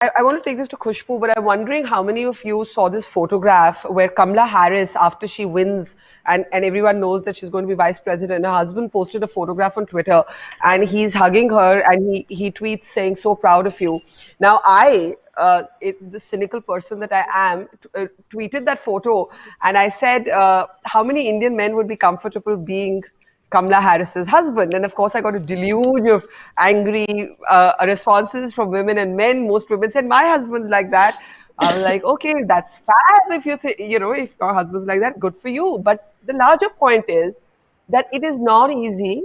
I want to take this to Khushbu, but I'm wondering how many of you saw this photograph where Kamala Harris, after she wins and everyone knows that she's going to be vice president, her husband posted a photograph on Twitter and he's hugging her and he tweets saying, "So proud of you." Now, the cynical person that I am, tweeted that photo and I said, how many Indian men would be comfortable being Kamala Harris's husband? And of course, I got a deluge of angry responses from women and men. Most women said, "My husband's like that." I was like, okay, that's fab. If if your husband's like that, good for you. But the larger point is that it is not easy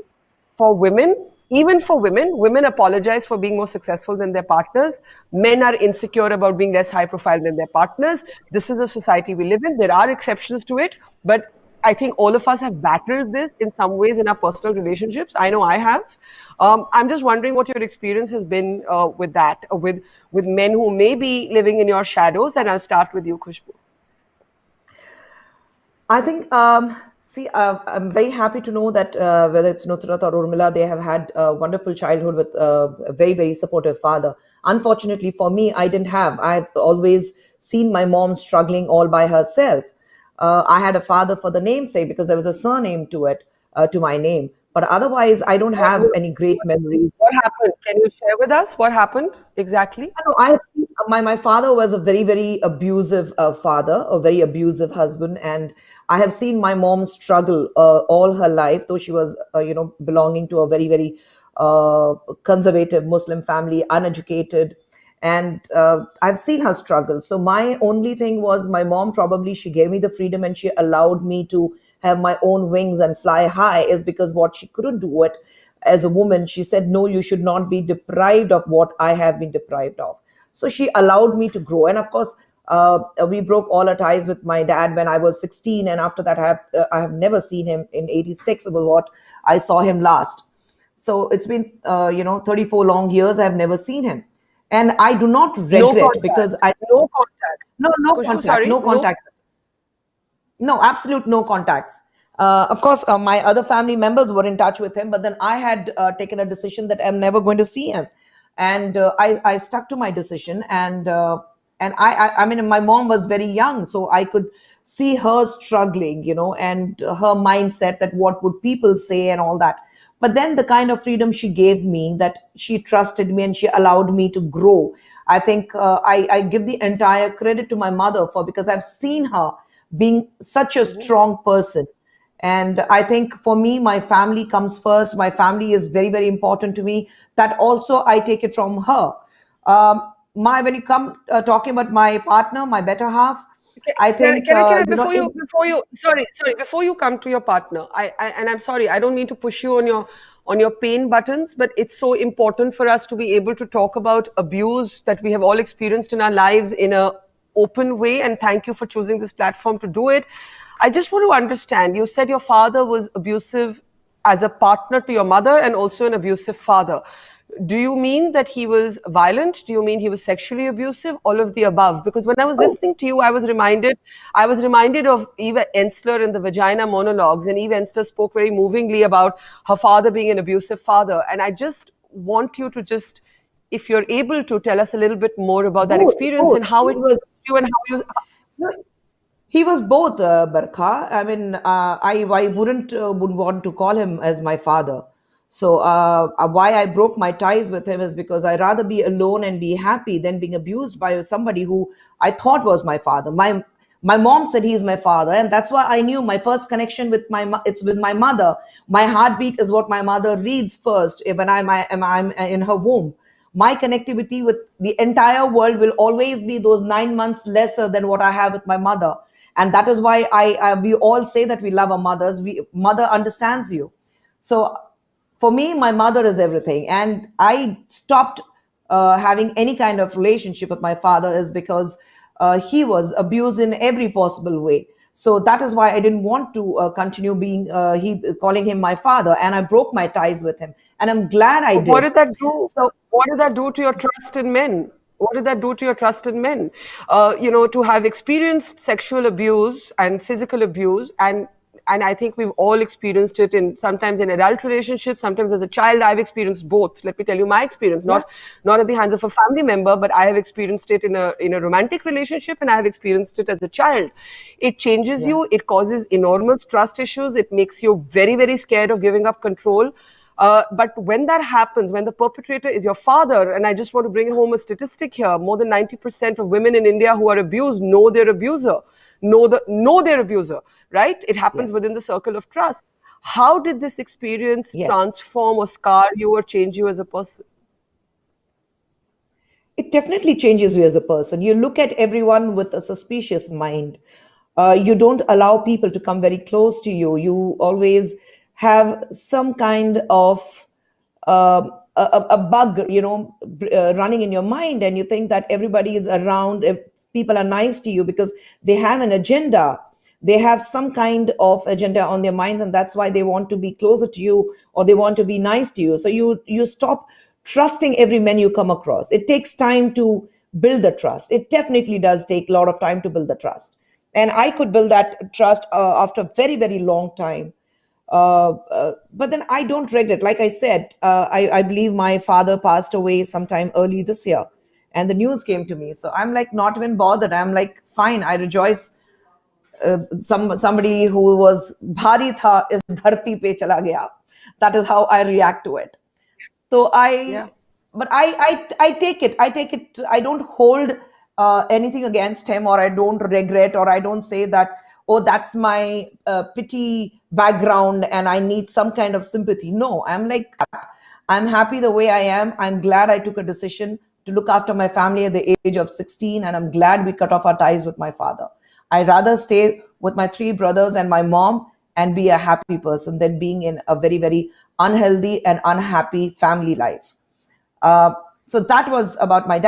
for women, even for women. Women apologize for being more successful than their partners. Men are insecure about being less high profile than their partners. This is the society we live in. There are exceptions to it, but I think all of us have battled this in some ways in our personal relationships. I know I have. I'm just wondering what your experience has been with that, with men who may be living in your shadows. And I'll start with you, Khushbu. I think, I'm very happy to know that whether it's Nusrat or Urmila, they have had a wonderful childhood with a very, very supportive father. Unfortunately for me, I didn't have. I've always seen my mom struggling all by herself. I had a father for the namesake because there was a surname to it, to my name. But otherwise, I don't What, have what, any great memories. what happened? Can you share with us what happened exactly? I know I have seen my father was a very, very abusive father, a very abusive husband, and I have seen my mom struggle all her life, though she was belonging to a very, very conservative Muslim family, uneducated, and I've seen her struggle. So my only thing was my mom, probably she gave me the freedom and she allowed me to have my own wings and fly high, is because what she couldn't do it as a woman, she said, no, you should not be deprived of what I have been deprived of. So she allowed me to grow. And of course, we broke all our ties with my dad when I was 16. And after that, I have never seen him. In 86 was what I saw him last. So it's been, 34 long years. I've never seen him. And I do not No regret because contact. No contact. no Khushbu, contact, sorry. no No. contact. No, absolute no contacts. Of course, my other family members were in touch with him, but then I had taken a decision that I'm never going to see him, and I stuck to my decision. I mean, my mom was very young, so I could see her struggling, and her mindset that what would people say and all that. But then the kind of freedom she gave me, that she trusted me and she allowed me to grow. I think I give the entire credit to my mother for, because I've seen her being such a Mhm. strong person. And I think for me, my family comes first. My family is very, very important to me. That also I take it from her. My When you come talking about my partner, my better half, I think Before you come to your partner, and I'm sorry, I don't mean to push you on your pain buttons, but it's so important for us to be able to talk about abuse that we have all experienced in our lives in a open way. And thank you for choosing this platform to do it. I just want to understand. You said your father was abusive as a partner to your mother and also an abusive father. Do you mean that he was violent? Do you mean he was sexually abusive? All of the above? Because when I was oh, listening to you, I was reminded of Eve Ensler in the Vagina Monologues, and Eve Ensler spoke very movingly about her father being an abusive father. And I just want you to just, if you're able to, tell us a little bit more about that both, experience both. and how it He was, changed you and how you. no, he was both, Barkha. I mean, I would want to call him as my father. So why I broke my ties with him is because I rather be alone and be happy than being abused by somebody who I thought was my father. My mom said he is my father, and that's why I knew my first connection with it's with my mother. My heartbeat is what my mother reads first when I'm in her womb. My connectivity with the entire world will always be those 9 months lesser than what I have with my mother. And that is why we all say that we love our mothers. Mother understands you. So for me, my mother is everything. And I stopped having any kind of relationship with my father is because he was abused in every possible way. So that is why I didn't want to continue being he calling him my father, and I broke my ties with him. And I'm glad I What did. did that do? So What did that do to your trust in men? What did that do to your trust in men? To have experienced sexual abuse and physical abuse, and and I think we've all experienced it in sometimes in adult relationships, sometimes as a child. I've experienced both. Let me tell you my experience, Yeah. not at the hands of a family member, but I have experienced it in a romantic relationship, and I have experienced it as a child. It changes Yeah. you. It causes enormous trust issues. It makes you very, very scared of giving up control. But when that happens, when the perpetrator is your father, and I just want to bring home a statistic here, more than 90% of women in India who are abused know their abuser, know their abuser, right? It happens Yes. within the circle of trust. How did this experience Yes. transform or scar you or change you as a person? It definitely changes you as a person. You look at everyone with a suspicious mind. You don't allow people to come very close to you. You always have some kind of a bug, running in your mind, and you think that everybody is around. If people are nice to you because they have an agenda, they have some kind of agenda on their mind, and that's why they want to be closer to you or they want to be nice to you. So you stop trusting every man you come across. It takes time to build the trust. It definitely does take a lot of time to build the trust, and I could build that trust after a very, very long time. But then I don't regret. Like I said, I believe my father passed away sometime early this year, and the news came to me. So I'm like not even bothered. I'm like fine. I rejoice. Somebody who was bhari tha is dharti pe chala gaya. That is how I react to it. So Yeah. I take it. I don't hold anything against him, or I don't regret, or I don't say that, oh, that's my pity background and I need some kind of sympathy. No, I'm like, I'm happy the way I am. I'm glad I took a decision to look after my family at the age of 16, and I'm glad we cut off our ties with my father. I'd rather stay with my three brothers and my mom and be a happy person than being in a very, very unhealthy and unhappy family life. Uh, so that was about my dad.